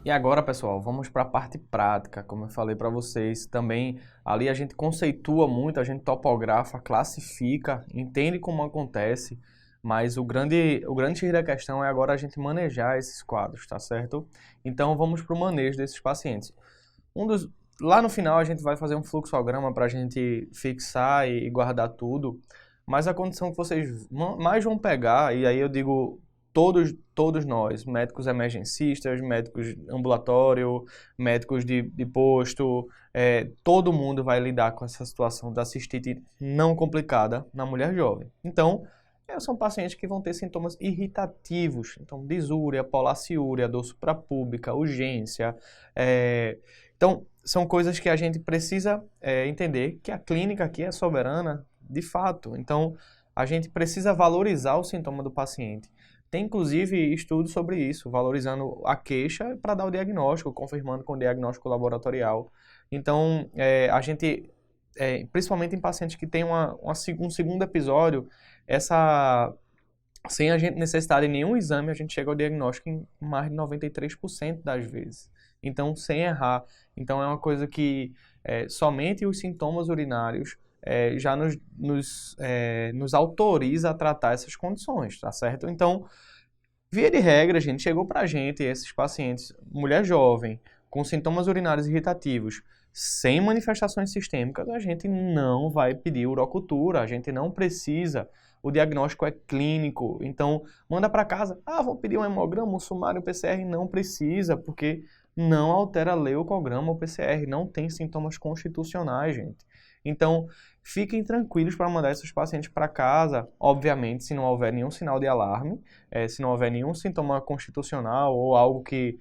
E agora, pessoal, vamos para a parte prática, como eu falei para vocês. Também ali a gente conceitua muito, a gente topografa, classifica, entende como acontece, mas o grande X da questão é agora a gente manejar esses quadros, tá certo? Então vamos para o manejo desses pacientes. Um dos, Lá no final a gente vai fazer um fluxograma para a gente fixar e guardar tudo, mas a condição que vocês mais vão pegar, e aí eu digo todos nós, médicos emergencistas, médicos ambulatório, médicos de posto, todo mundo vai lidar com essa situação da cistite não complicada na mulher jovem. Então, são pacientes que vão ter sintomas irritativos, então disúria, polaciúria, dor suprapúbica, urgência. Então, são coisas que a gente precisa entender que a clínica aqui é soberana de fato. Então, a gente precisa valorizar o sintoma do paciente. Tem, inclusive, estudos sobre isso, valorizando a queixa para dar o diagnóstico, confirmando com o diagnóstico laboratorial. Então, a gente, principalmente em pacientes que têm um segundo episódio, sem a gente necessitar de nenhum exame, a gente chega ao diagnóstico em mais de 93% das vezes. Então, sem errar. Então, é uma coisa que somente os sintomas urinários já nos autoriza a tratar essas condições, tá certo? Então, via de regra, gente, chegou pra gente esses pacientes, mulher jovem, com sintomas urinários irritativos, sem manifestações sistêmicas, a gente não vai pedir urocultura, a gente não precisa, o diagnóstico é clínico, então manda para casa, vou pedir um hemograma, um sumário, um PCR, não precisa, porque não altera leucograma ou PCR, não tem sintomas constitucionais, gente. Então, fiquem tranquilos para mandar esses pacientes para casa, obviamente, se não houver nenhum sinal de alarme, se não houver nenhum sintoma constitucional ou algo que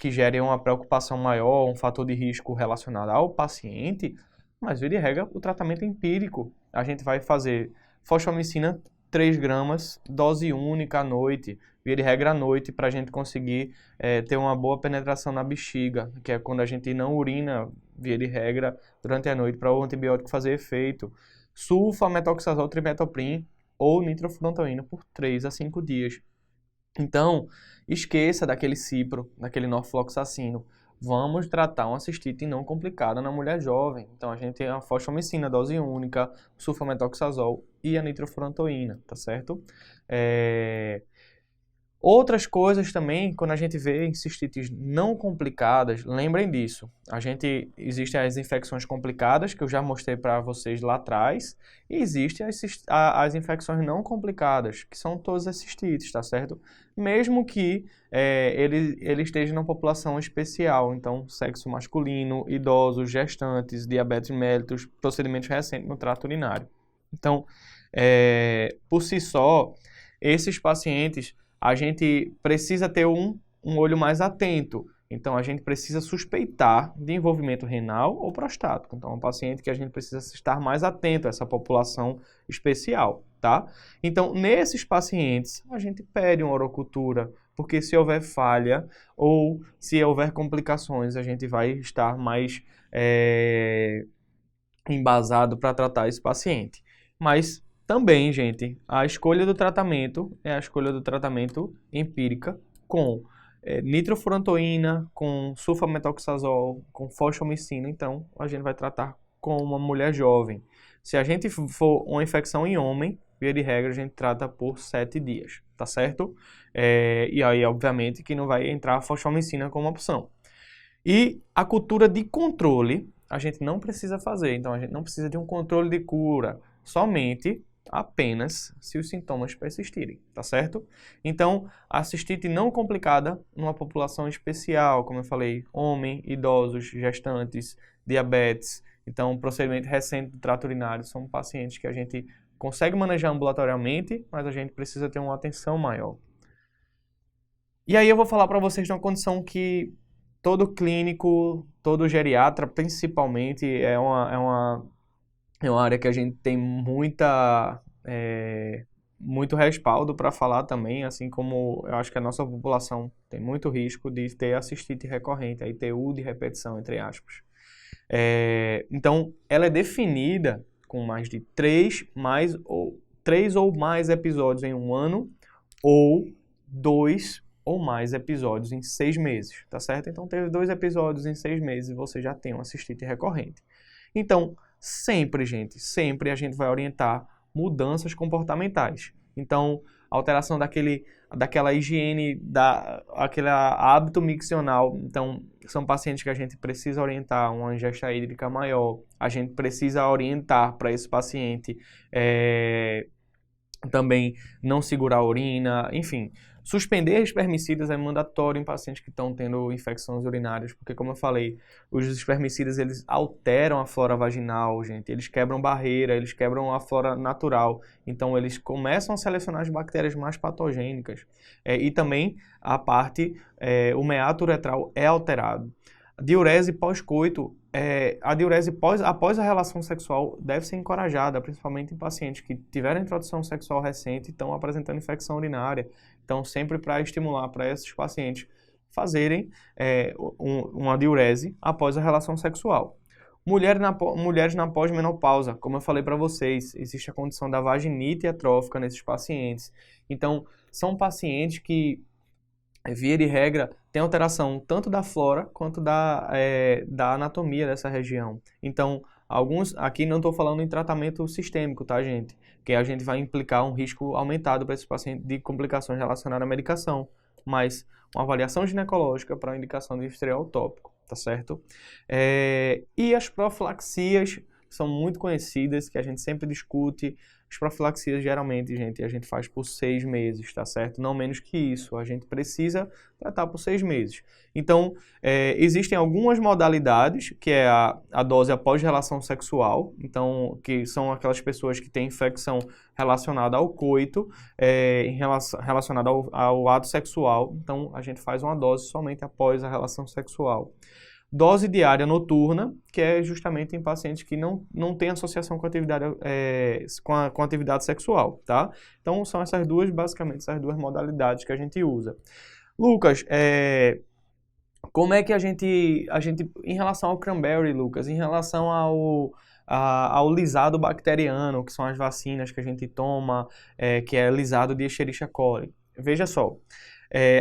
gere uma preocupação maior, um fator de risco relacionado ao paciente, mas, via de regra, o tratamento é empírico. A gente vai fazer fosfomicina 3 gramas, dose única à noite, via de regra à noite, para a gente conseguir ter uma boa penetração na bexiga, que é quando a gente não urina, via de regra, durante a noite, para o antibiótico fazer efeito. Sulfa, metoxazol, trimethoprim ou nitrofurantoína por 3 a 5 dias. Então, esqueça daquele cipro, daquele norfloxacino. Vamos tratar uma cistite não complicada na mulher jovem. Então, a gente tem a fosfomicina, dose única, sulfametoxazol e a nitrofurantoína, tá certo? Outras coisas também, quando a gente vê em cistites não complicadas, lembrem disso. Existem as infecções complicadas, que eu já mostrei para vocês lá atrás, e existem as infecções não complicadas, que são todas as cistites, tá certo? Mesmo que ele esteja numa população especial, então sexo masculino, idosos, gestantes, diabetes mellitus, procedimentos recentes no trato urinário. Então, por si só, esses pacientes a gente precisa ter um olho mais atento. Então, a gente precisa suspeitar de envolvimento renal ou prostático. Então, é um paciente que a gente precisa estar mais atento a essa população especial, tá? Então, nesses pacientes, a gente pede uma orocultura, porque se houver falha ou se houver complicações, a gente vai estar mais embasado para tratar esse paciente. Mas também, gente, a escolha do tratamento é a escolha do tratamento empírica com nitrofurantoína, com sulfametoxazol, com fosfomicina. Então, a gente vai tratar com uma mulher jovem. Se a gente for uma infecção em homem, via de regra, a gente trata por 7 dias, tá certo? E aí, obviamente, que não vai entrar a fosfomicina como opção. E a cultura de controle, a gente não precisa fazer. Então, a gente não precisa de um controle de cura, somente apenas se os sintomas persistirem, tá certo? Então, a cistite não complicada numa população especial, como eu falei, homem, idosos, gestantes, diabetes. Então, procedimento recente do trato urinário são pacientes que a gente consegue manejar ambulatorialmente, mas a gente precisa ter uma atenção maior. E aí eu vou falar para vocês de uma condição que todo clínico, todo geriatra, principalmente, é uma área que a gente tem muito respaldo para falar também, assim como eu acho que a nossa população tem muito risco de ter a cistite recorrente, a ITU de repetição, entre aspas. Então, ela é definida com mais de 3 ou mais episódios em um ano, ou 2 ou mais episódios em 6 meses, tá certo? Então, teve 2 episódios em 6 meses, você já tem uma cistite recorrente. Então, sempre, gente, sempre a gente vai orientar mudanças comportamentais. Então, alteração daquela higiene, aquele hábito miccional. Então, são pacientes que a gente precisa orientar uma ingesta hídrica maior, a gente precisa orientar para esse paciente também não segurar a urina, enfim. Suspender espermicidas é mandatório em pacientes que estão tendo infecções urinárias, porque, como eu falei, os espermicidas, eles alteram a flora vaginal, gente, eles quebram barreira, eles quebram a flora natural, então eles começam a selecionar as bactérias mais patogênicas. E também o meato uretral é alterado. Diurese pós-coito, a diurese após a relação sexual deve ser encorajada, principalmente em pacientes que tiveram introdução sexual recente e estão apresentando infecção urinária. Então, sempre para estimular para esses pacientes fazerem uma diurese após a relação sexual. Mulheres na pós-menopausa, como eu falei para vocês, existe a condição da vaginite atrófica nesses pacientes. Então, são pacientes que, via de regra, tem alteração tanto da flora quanto da anatomia dessa região. Então, aqui não estou falando em tratamento sistêmico, tá, gente? Que a gente vai implicar um risco aumentado para esse paciente de complicações relacionadas à medicação, mas uma avaliação ginecológica para a indicação de estriol tópico, tá certo? E as profilaxias são muito conhecidas, que a gente sempre discute. As profilaxias, geralmente, gente, a gente faz por 6 meses, tá certo? Não menos que isso. A gente precisa tratar por 6 meses. Então, existem algumas modalidades, que é a dose após relação sexual, então, que são aquelas pessoas que têm infecção relacionada ao coito, relacionada ao ato sexual. Então, a gente faz uma dose somente após a relação sexual. Dose diária noturna, que é justamente em pacientes que não têm associação com a atividade sexual, tá? Então, são basicamente essas duas modalidades que a gente usa. Lucas, como é que a gente, em relação ao cranberry, Lucas, em relação ao lisado bacteriano, que são as vacinas que a gente toma, que é lisado de Escherichia coli. Veja só.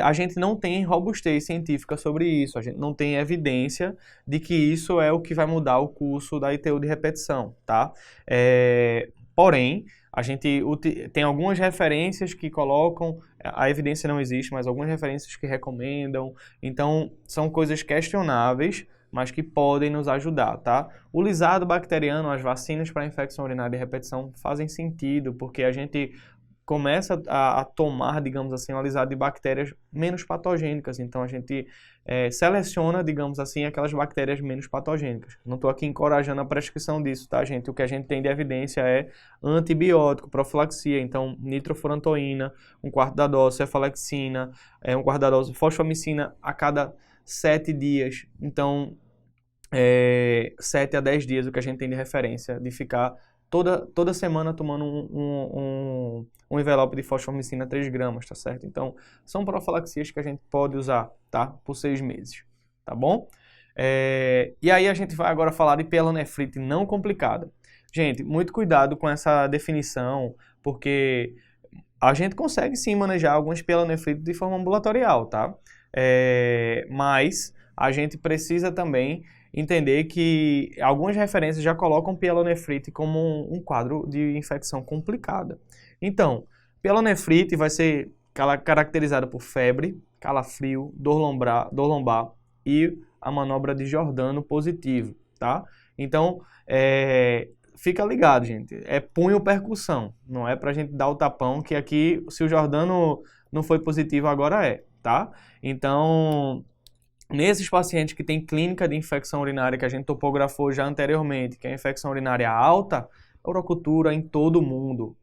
A gente não tem robustez científica sobre isso, a gente não tem evidência de que isso é o que vai mudar o curso da ITU de repetição, tá? Porém, a gente tem algumas referências que colocam, a evidência não existe, mas algumas referências que recomendam, então são coisas questionáveis, mas que podem nos ajudar, tá? O lisado bacteriano, as vacinas para infecção urinária de repetição fazem sentido, porque a gente começa a tomar, digamos assim, um lisado de bactérias menos patogênicas. Então, a gente seleciona, digamos assim, aquelas bactérias menos patogênicas. Não estou aqui encorajando a prescrição disso, tá, gente? O que a gente tem de evidência é antibiótico, profilaxia. Então, nitrofurantoína, 1/4 da dose, cefalexina, 1/4 da dose, fosfomicina a cada 7 dias. Então, 7 a 10 dias o que a gente tem de referência de ficar toda semana tomando um envelope de fosfomicina 3 gramas, tá certo? Então, são profilaxias que a gente pode usar, tá? Por 6 meses, tá bom? E aí a gente vai agora falar de pielonefrite não complicada. Gente, muito cuidado com essa definição, porque a gente consegue sim manejar algumas pielonefrites de forma ambulatorial, tá? Mas a gente precisa também entender que algumas referências já colocam pielonefrite como um quadro de infecção complicada. Então, pielonefrite vai ser caracterizada por febre, calafrio, dor lombar e a manobra de Giordano positivo, tá? Então, fica ligado, gente. É punho-percussão, não é pra gente dar o tapão, que aqui, se o Giordano não foi positivo, agora tá? Então, nesses pacientes que têm clínica de infecção urinária, que a gente topografou já anteriormente, que é a infecção urinária alta, urocultura em todo mundo,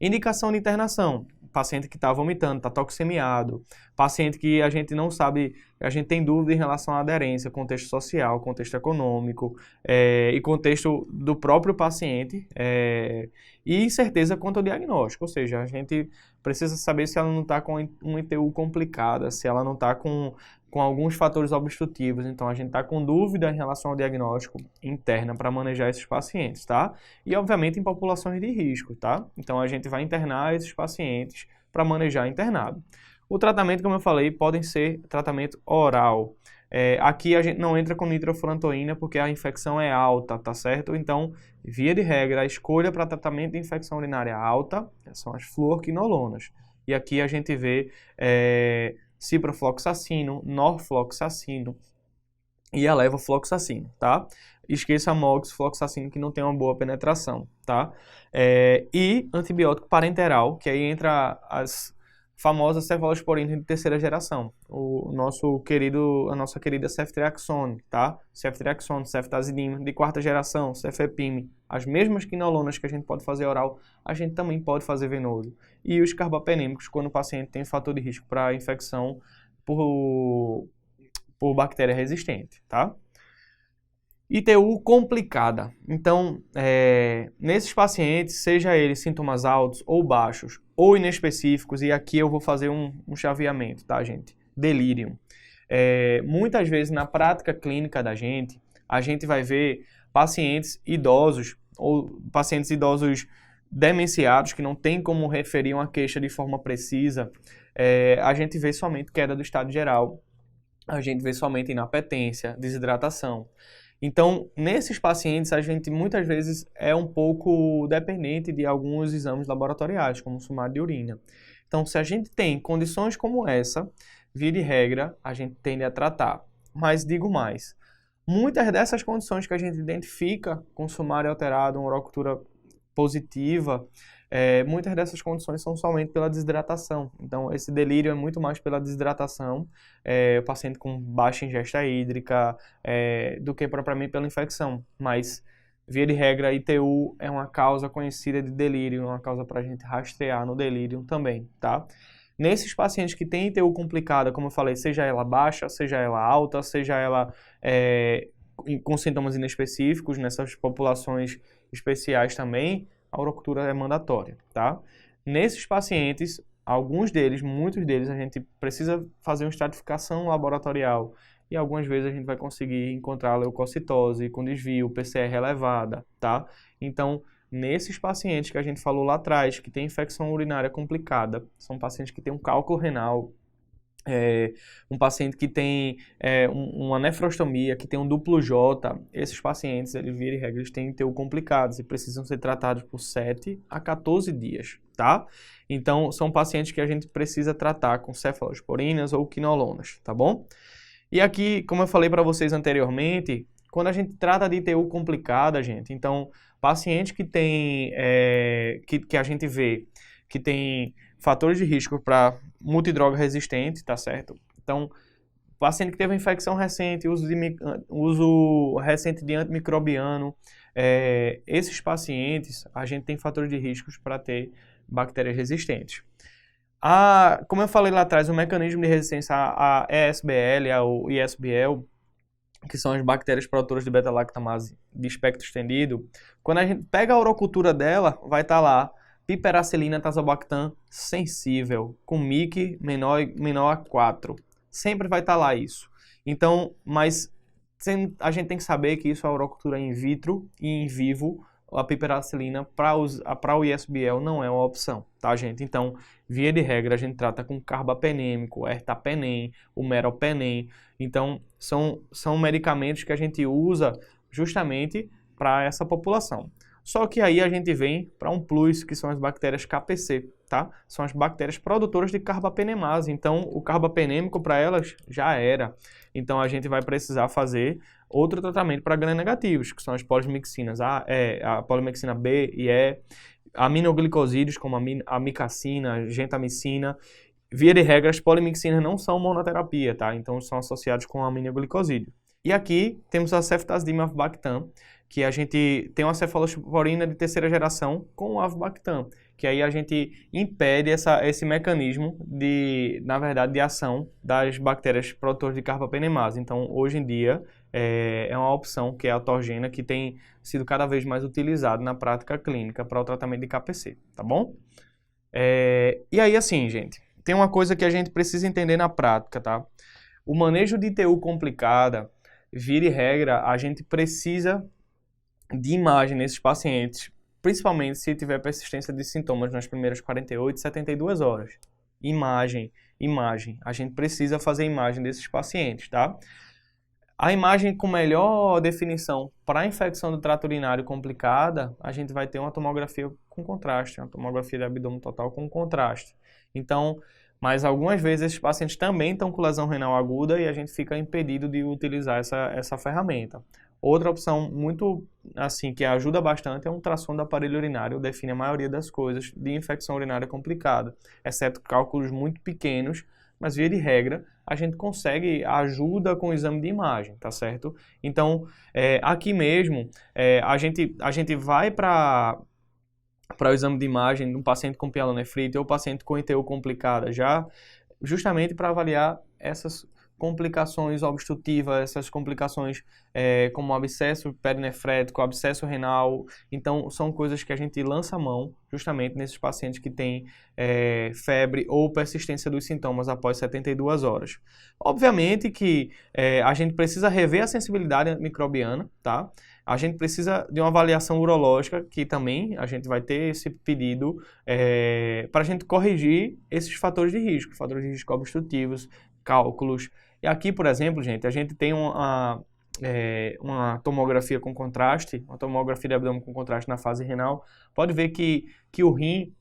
Indicação de internação, paciente que está vomitando, está toxemiado, paciente que a gente não sabe, a gente tem dúvida em relação à aderência, contexto social, contexto econômico e contexto do próprio paciente e incerteza quanto ao diagnóstico, ou seja, a gente precisa saber se ela não está com uma ITU complicada, se ela não está com alguns fatores obstrutivos, então a gente está com dúvida em relação ao diagnóstico interna para manejar esses pacientes, tá? E obviamente em populações de risco, tá? Então a gente vai internar esses pacientes para manejar internado. O tratamento, como eu falei, pode ser tratamento oral. Aqui a gente não entra com nitrofurantoína porque a infecção é alta, tá certo? Então, via de regra, a escolha para tratamento de infecção urinária alta são as fluoroquinolonas. E aqui a gente vê ciprofloxacino, norfloxacino e a levofloxacino, tá? Esqueça a moxifloxacino que não tem uma boa penetração, tá? E antibiótico parenteral, que aí entra as famosas cefalosporinas de terceira geração. A nossa querida ceftriaxone, tá? Ceftriaxone, ceftazidima de quarta geração, cefepime. As mesmas quinolonas que a gente pode fazer oral, a gente também pode fazer venoso. E os carbapenêmicos, quando o paciente tem fator de risco para infecção por bactéria resistente, tá? ITU complicada. Então, nesses pacientes, seja eles sintomas altos ou baixos ou inespecíficos, e aqui eu vou fazer um chaveamento, tá, gente? Delírio. Muitas vezes na prática clínica da gente, a gente vai ver pacientes idosos ou pacientes idosos demenciados que não tem como referir uma queixa de forma precisa. A gente vê somente queda do estado geral, a gente vê somente inapetência, desidratação. Então, nesses pacientes, a gente muitas vezes é um pouco dependente de alguns exames laboratoriais, como o sumário de urina. Então, se a gente tem condições como essa, via de regra, a gente tende a tratar. Mas digo mais, muitas dessas condições que a gente identifica com sumário alterado, uma urocultura positiva, muitas dessas condições são somente pela desidratação. Então, esse delírio é muito mais pela desidratação, o paciente com baixa ingesta hídrica, do que propriamente pela infecção. Mas, via de regra, ITU é uma causa conhecida de delírio, uma causa para a gente rastrear no delírio também, tá? Nesses pacientes que têm ITU complicada, como eu falei, seja ela baixa, seja ela alta, seja ela com sintomas inespecíficos, nessas populações especiais também, a urocultura é mandatória, tá? Nesses pacientes, alguns deles, muitos deles, a gente precisa fazer uma estratificação laboratorial e algumas vezes a gente vai conseguir encontrar leucocitose com desvio, PCR elevada, tá? Então, nesses pacientes que a gente falou lá atrás, que tem infecção urinária complicada, são pacientes que têm um cálculo renal, um paciente que tem uma nefrostomia, que tem um duplo J, esses pacientes, eles via de regra, eles têm ITU complicados e precisam ser tratados por 7 a 14 dias, tá? Então, são pacientes que a gente precisa tratar com cefalosporinas ou quinolonas, tá bom? E aqui, como eu falei para vocês anteriormente, quando a gente trata de ITU complicada, gente, então, paciente que tem, que a gente vê que tem fatores de risco para multidroga resistente, tá certo? Então, paciente que teve infecção recente, uso recente de antimicrobiano, esses pacientes, a gente tem fatores de riscos para ter bactérias resistentes. Como eu falei lá atrás, o mecanismo de resistência à ESBL, ao ISBL, que são as bactérias produtoras de beta-lactamase de espectro estendido, quando a gente pega a urocultura dela, vai estar lá piperacilina tazobactam sensível, com MIC menor a 4. Sempre vai estar lá isso. Então, mas a gente tem que saber que isso é a urocultura in vitro e in vivo, a piperacilina para o ISBL não é uma opção, tá, gente? Então, via de regra, a gente trata com carbapenêmico, ertapenem, o meropenem. Então, são medicamentos que a gente usa justamente para essa população. Só que aí a gente vem para um plus, que são as bactérias KPC, tá? São as bactérias produtoras de carbapenemase. Então, o carbapenêmico para elas já era. Então, a gente vai precisar fazer outro tratamento para gram-negativos, que são as polismixinas, a polimixina B e E, aminoglicosídeos, como a amicacina, gentamicina. Via de regra, as polimixinas não são monoterapia, tá? Então, são associados com aminoglicosídeo. E aqui temos a ceftazidima avibactam, que a gente tem uma cefalosporina de terceira geração com o avibactam, que aí a gente impede esse mecanismo na verdade, de ação das bactérias produtoras de carbapenemase. Então, hoje em dia, é uma opção que é a torgena, que tem sido cada vez mais utilizado na prática clínica para o tratamento de KPC, tá bom? E aí, assim, gente, tem uma coisa que a gente precisa entender na prática, tá? O manejo de ITU complicada, via de regra, a gente precisa de imagem nesses pacientes, principalmente se tiver persistência de sintomas nas primeiras 48, 72 horas, Imagem. A gente precisa fazer imagem desses pacientes, tá? A imagem com melhor definição para infecção do trato urinário complicada, a gente vai ter uma tomografia com contraste, uma tomografia de abdômen total com contraste. Então, mas algumas vezes esses pacientes também estão com lesão renal aguda e a gente fica impedido de utilizar essa ferramenta. Outra opção muito, assim, que ajuda bastante é um ultrassom do aparelho urinário, define a maioria das coisas de infecção urinária complicada, exceto cálculos muito pequenos, mas via de regra, a gente consegue ajuda com o exame de imagem, tá certo? Então, aqui mesmo, a gente vai para o exame de imagem de um paciente com pielonefrite ou paciente com ITU complicada já, justamente para avaliar essas complicações obstrutivas, essas complicações como abscesso perinefrético, abscesso renal. Então, são coisas que a gente lança a mão justamente nesses pacientes que têm febre ou persistência dos sintomas após 72 horas. Obviamente que a gente precisa rever a sensibilidade antimicrobiana, tá? A gente precisa de uma avaliação urológica, que também a gente vai ter esse pedido para a gente corrigir esses fatores de risco obstrutivos, cálculos. E aqui, por exemplo, gente, a gente tem uma tomografia com contraste, uma tomografia de abdômen com contraste na fase renal. Pode ver que o rim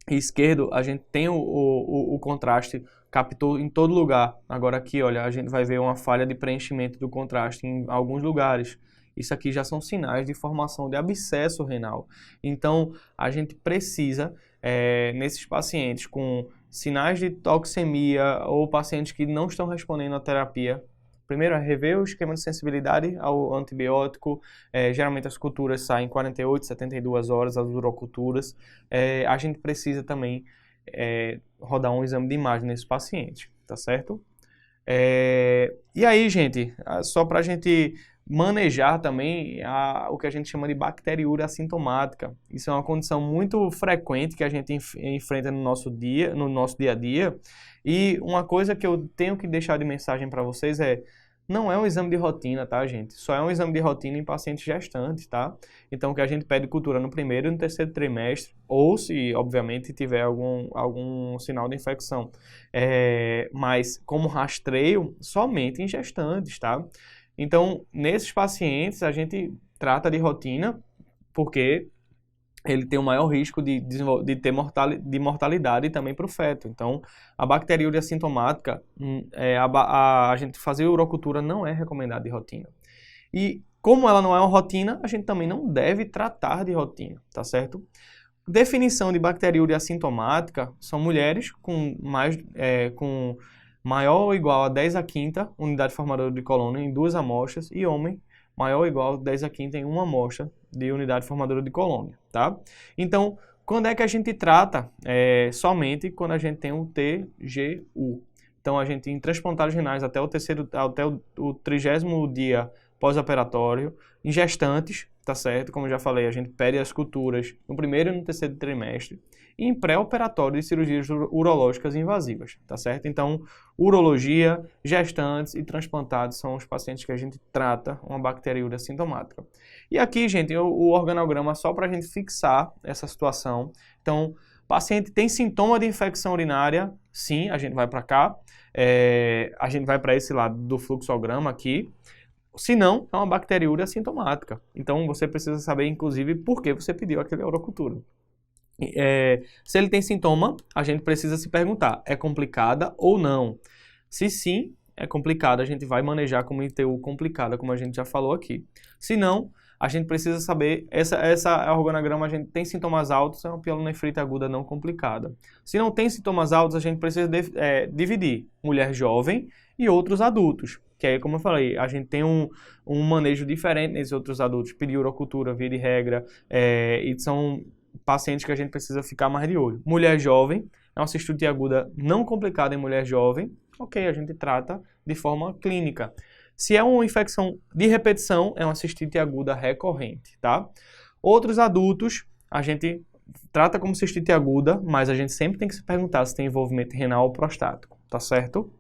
esquerdo, a gente tem o contraste, captou em todo lugar. Agora aqui, olha, a gente vai ver uma falha de preenchimento do contraste em alguns lugares. Isso aqui já são sinais de formação de abscesso renal. Então, a gente precisa, nesses pacientes com sinais de toxemia ou pacientes que não estão respondendo à terapia, primeiro é rever o esquema de sensibilidade ao antibiótico. Geralmente as culturas saem em 48, 72 horas, as uroculturas. A gente precisa também rodar um exame de imagem nesse paciente, tá certo? E aí, gente, só para a gente manejar também o que a gente chama de bacteriúria assintomática. Isso é uma condição muito frequente que a gente enfrenta no nosso dia a dia. E uma coisa que eu tenho que deixar de mensagem para vocês não é um exame de rotina, tá, gente? Só é um exame de rotina em pacientes gestantes, tá? Então, que a gente pede cultura no primeiro e no terceiro trimestre, ou se, obviamente, tiver algum sinal de infecção. Mas, como rastreio, somente em gestantes, tá? Então, nesses pacientes, a gente trata de rotina, porque ele tem o maior risco de ter mortalidade também para o feto. Então, a bacteriúria assintomática, a gente fazer urocultura não é recomendado de rotina. E como ela não é uma rotina, a gente também não deve tratar de rotina, tá certo? Definição de bacteriúria assintomática são mulheres com maior ou igual a 10/5 unidade formadora de colônia em 2 amostras e homem maior ou igual a 10/5 em 1 amostra de unidade formadora de colônia, tá? Então, quando é que a gente trata? Somente quando a gente tem um TGU. Então, a gente em transplantados renais até o 30º dia pós-operatório, em gestantes, tá certo? Como eu já falei, a gente pede as culturas no primeiro e no terceiro trimestre, e em pré-operatório de cirurgias urológicas invasivas, tá certo? Então, urologia, gestantes e transplantados são os pacientes que a gente trata uma bacteriúria sintomática. E aqui, gente, o organograma só para a gente fixar essa situação. Então, paciente tem sintoma de infecção urinária, sim, a gente vai para cá, a gente vai para esse lado do fluxograma aqui. Se não, é uma bacteriúria assintomática. Então, você precisa saber, inclusive, por que você pediu aquela urocultura. Se ele tem sintoma, a gente precisa se perguntar, é complicada ou não? Se sim, é complicada, a gente vai manejar como ITU complicada, como a gente já falou aqui. Se não, a gente precisa saber, essa organograma, a gente tem sintomas altos, é uma pielonefrite aguda não complicada. Se não tem sintomas altos, a gente precisa dividir mulher jovem e outros adultos. Que aí, como eu falei, a gente tem um manejo diferente nesses outros adultos, pedir urocultura, via de regra, e são pacientes que a gente precisa ficar mais de olho. Mulher jovem, é uma cistite aguda não complicada em mulher jovem, ok, a gente trata de forma clínica. Se é uma infecção de repetição, é uma cistite aguda recorrente, tá? Outros adultos, a gente trata como cistite aguda, mas a gente sempre tem que se perguntar se tem envolvimento renal ou prostático, tá certo?